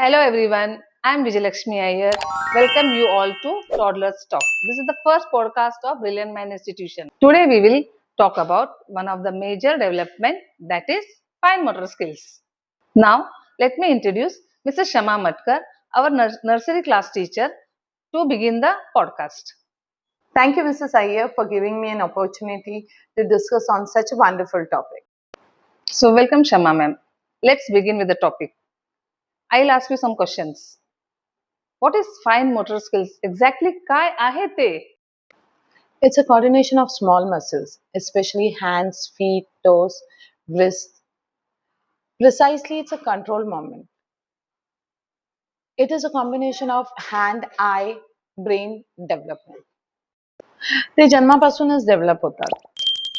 Hello everyone, I am Vijayalakshmi Iyer. Welcome you all to Toddler Talks. This is the first podcast of Brilliant Mind Institution. Today we will talk about one of the major development, that is fine motor skills. Now let me introduce Mrs. Shama Matkar, our nursery class teacher, to begin the podcast. Thank you, Mrs. Iyer, for giving me an opportunity to discuss on such a wonderful topic. So welcome Shama ma'am. Let's begin with the topic. I'll ask you some questions. What is fine motor skills? Exactly काय आहे ते? It's a coordination of small muscles, especially hands, feet, toes, wrists. Precisely, it's a control movement. It is a combination of hand, eye, brain development. ते जन्मापासूनच develop होतात.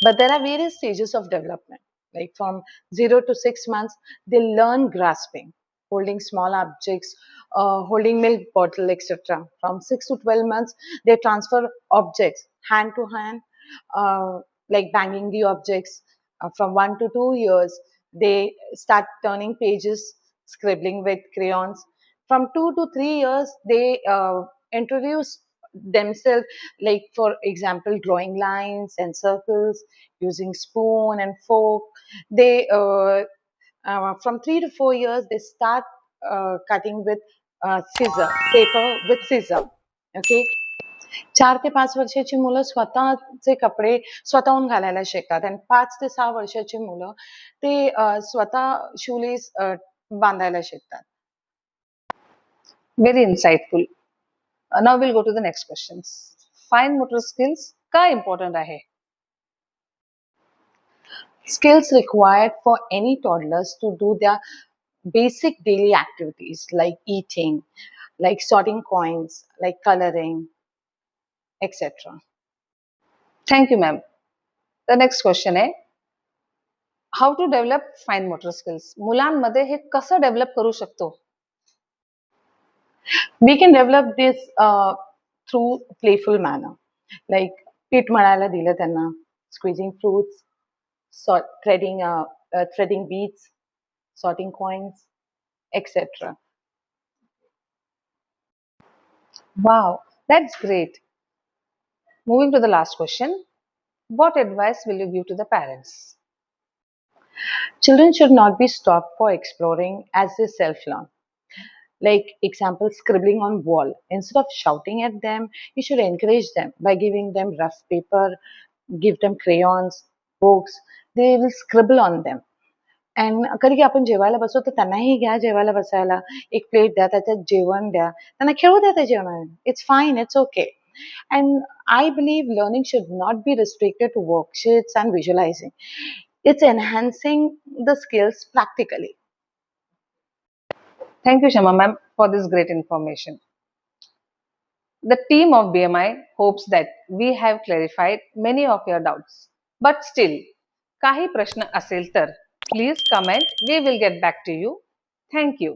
But there are various stages of development. Like from 0 to 6 months, they learn grasping, holding small objects, holding milk bottle, etc. From 6 to 12 months, they transfer objects hand to hand, like banging the objects. From 1 to 2 years, they start turning pages, scribbling with crayons. From 2 to 3 years, they introduce themselves, like for example drawing lines and circles using spoon and fork. They from 3 to 4 years they start cutting with scissor, paper with scissor. Okay, 4 ते 5 वर्षाची मुलं स्वतःचे कपडे स्वतःहून घालायला शिकतात आणि 5 ते 6 वर्षाची मुलं ते स्वतः शूलेस बांधायला शिकतात. Very insightful. Now we'll go to the next questions. Fine motor skills का important आहे? Skills required for any toddlers to do their basic daily activities like eating, like sorting coins, like coloring, etc. Thank you, ma'am. The next question आहे how to develop fine motor skills. मुलांमध्ये हे कसं develop करू शकतो? We can develop this through playful manner, like पीठ मळायला दिलं त्यांना, squeezing fruits, threading beads, sorting coins, etc. Wow, that's great. Moving to the last question. What advice will you give to the parents? Children should not be stopped for exploring as they self-learn. Like example, scribbling on wall. Instead of shouting at them, you should encourage them by giving them rough paper, give them crayons, books. They will scribble on them. And कधी की आपण जेवायला बसतो तर त्यांनाही घ्या जेवायला बसायला, एक प्लेट द्या, त्याच्यात जेवण द्या, त्यांना खेळू द्या त्या जेवणाने. It's fine, it's okay. And I believe learning should not be restricted to worksheets and visualizing. It's enhancing the skills practically. Thank you, Shama ma'am, for this great information. The team of BMI hopes that we have clarified many of your doubts. But still, काही प्रश्न असेल तर please comment. We will get back to you. Thank you.